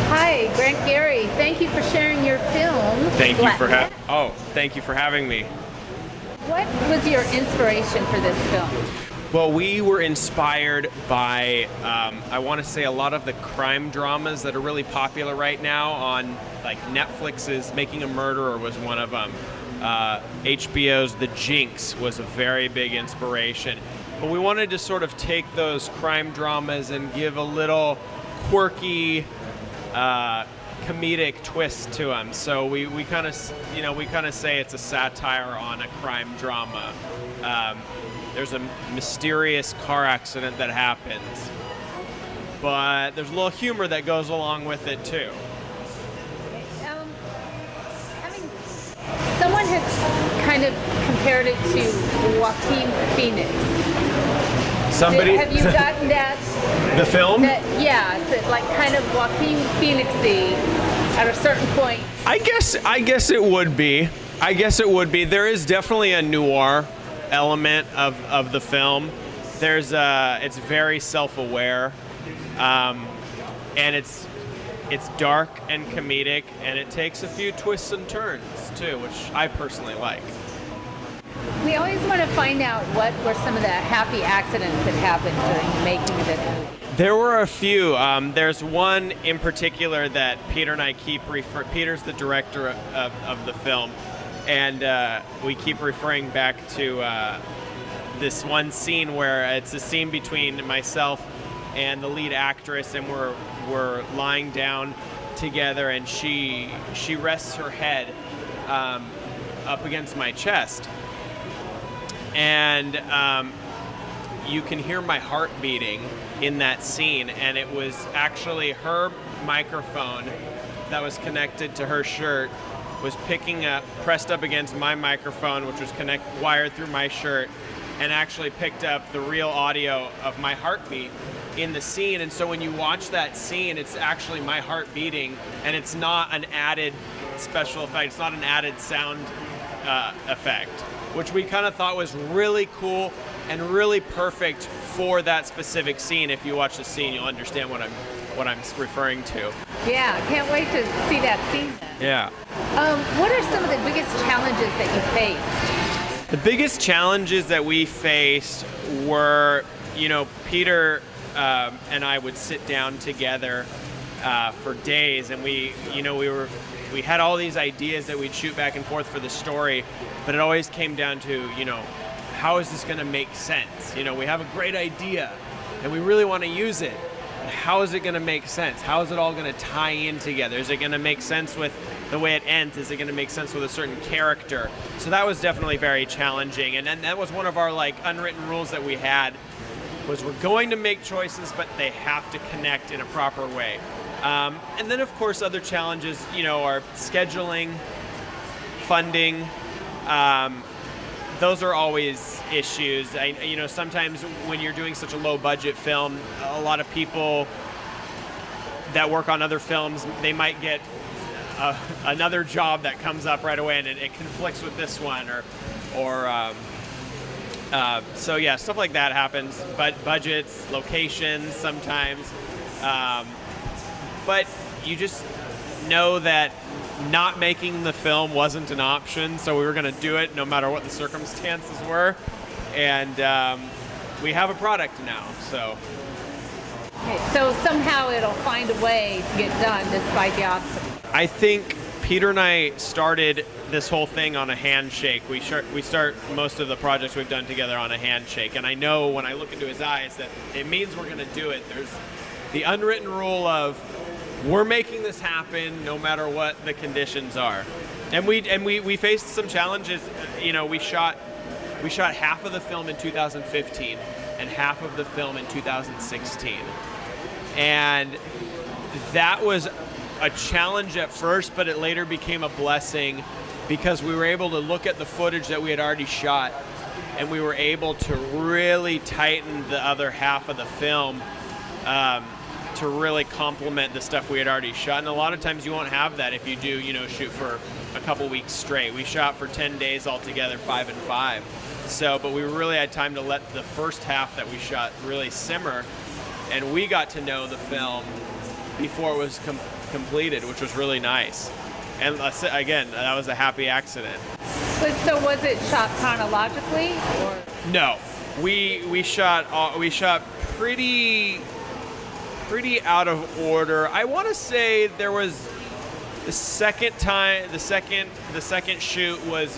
Hi, Garry. Thank you for sharing your film. Thank you for having me. What was your inspiration for this film? Well, we were inspired by, I want to say, a lot of the crime dramas that are really popular right now on, like, Netflix's Making a Murderer was one of them. HBO's The Jinx was a very big inspiration. But we wanted to sort of take those crime dramas and give a little quirky, comedic twist to them. So we kind of say it's a satire on a crime drama. There's a mysterious car accident that happens, but there's a little humor that goes along with it too. Someone had kind of compared it to Joaquin Phoenix. Have you gotten that? The film? Is it like kind of Joaquin Phoenix-y at a certain point? I guess it would be. There is definitely a noir element of the film. It's very self-aware, and it's dark and comedic, and it takes a few twists and turns too, which I personally like. We always want to find out what were some of the happy accidents that happened during the making of this movie. There were a few. There's one in particular that Peter and I keep Peter's the director of the film, and we keep referring back to this one scene where it's a scene between myself and the lead actress, and we're lying down together, and she rests her head up against my chest, and you can hear my heart beating in that scene, and it was actually her microphone that was connected to her shirt was pressed up against my microphone, which was wired through my shirt, and actually picked up the real audio of my heartbeat in the scene. And so when you watch that scene, it's actually my heart beating, and it's not an added special effect. It's not an added sound effect, which we kind of thought was really cool and really perfect for that specific scene. If you watch the scene, you'll understand what I'm referring to. Yeah, can't wait to see that scene then. Yeah. What are some of the biggest challenges that you faced? The biggest challenges that we faced were, Peter and I would sit down together for days, and we had all these ideas that we'd shoot back and forth for the story, but it always came down to, how is this going to make sense? We have a great idea, and we really want to use it. How is it going to make sense? How is it all going to tie in together? Is it going to make sense with the way it ends? Is it going to make sense with a certain character? So that was definitely very challenging, and then that was one of our unwritten rules that we had, was we're going to make choices, but they have to connect in a proper way. And then, of course, other challenges, are scheduling, funding. Those are always issues. Sometimes when you're doing such a low-budget film, a lot of people that work on other films, they might get another job that comes up right away, and it conflicts with this one, so yeah, stuff like that happens. But budgets, locations, sometimes. But you just know that not making the film wasn't an option, so we were going to do it no matter what the circumstances were, and we have a product now. So. Okay, so somehow it'll find a way to get done despite the obstacles. I think Peter and I started this whole thing on a handshake. We start most of the projects we've done together on a handshake, and I know when I look into his eyes that it means we're going to do it. There's the unwritten rule of we're making this happen no matter what the conditions are. And we faced some challenges. We shot half of the film in 2015 and half of the film in 2016. And that was a challenge at first, but it later became a blessing because we were able to look at the footage that we had already shot, and we were able to really tighten the other half of the film to really complement the stuff we had already shot. And a lot of times you won't have that if you do, shoot for a couple weeks straight. We shot for 10 days altogether, 5 and 5. So, but we really had time to let the first half that we shot really simmer, and we got to know the film before it was completed, which was really nice. And again, that was a happy accident. So was it shot chronologically, or? No, we shot pretty out of order. I want to say there was the second shoot was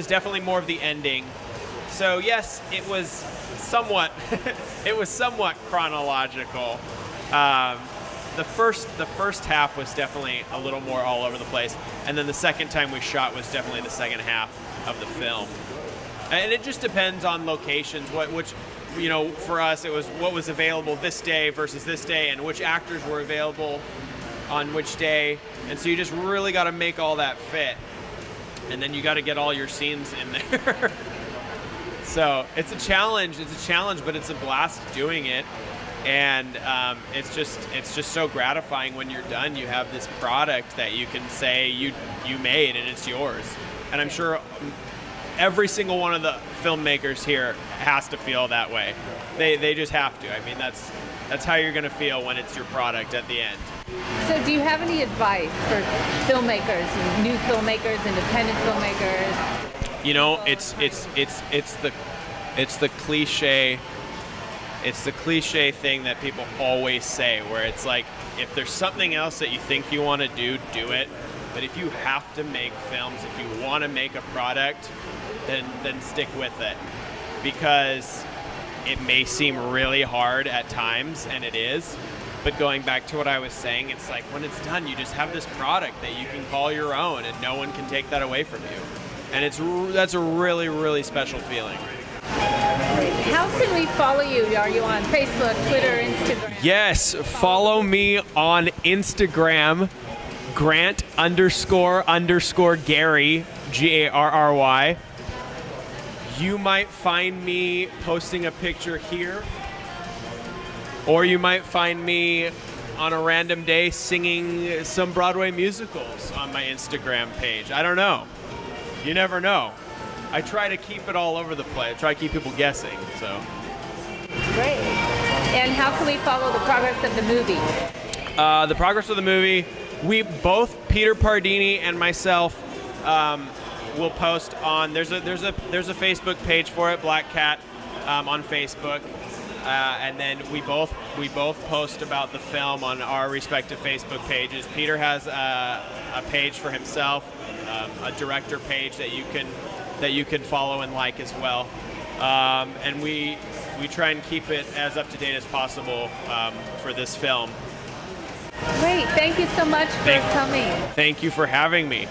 definitely more of the ending. So yes, it was somewhat chronological. The first half was definitely a little more all over the place, and then the second time we shot was definitely the second half of the film. And it just depends on locations, which, you know, for us it was what was available this day versus this day, and which actors were available on which day, and so you just really got to make all that fit, and then you got to get all your scenes in there. So it's a challenge, but it's a blast doing it. And it's just so gratifying when you're done. You have this product that you can say you made and it's yours. And I'm sure every single one of the filmmakers here has to feel that way. They just have to. I mean, that's how you're gonna feel when it's your product at the end. So do you have any advice for filmmakers, new filmmakers, independent filmmakers? You know, it's the cliche. It's the cliche thing that people always say, where it's like, if there's something else that you think you want to do it. But if you have to make films, if you want to make a product, then stick with it. Because it may seem really hard at times, and it is. But going back to what I was saying, it's like when it's done, you just have this product that you can call your own, and no one can take that away from you. And that's a really, really special feeling. How can we follow you? Are you on Facebook, Twitter, Instagram? Yes, follow me on Instagram, Grant__Garry, Garry. You might find me posting a picture here, or you might find me on a random day singing some Broadway musicals on my Instagram page. I don't know. You never know. I try to keep it all over the place. I try to keep people guessing, so. Great. And how can we follow the progress of the movie? The progress of the movie, we both, Peter Pardini and myself, will post on, there's a Facebook page for it, Black Cat, on Facebook. And then we both post about the film on our respective Facebook pages. Peter has a page for himself, a director page that you can follow and like as well. And we try and keep it as up to date as possible for this film. Great, thank you so much for coming. Thank you for having me.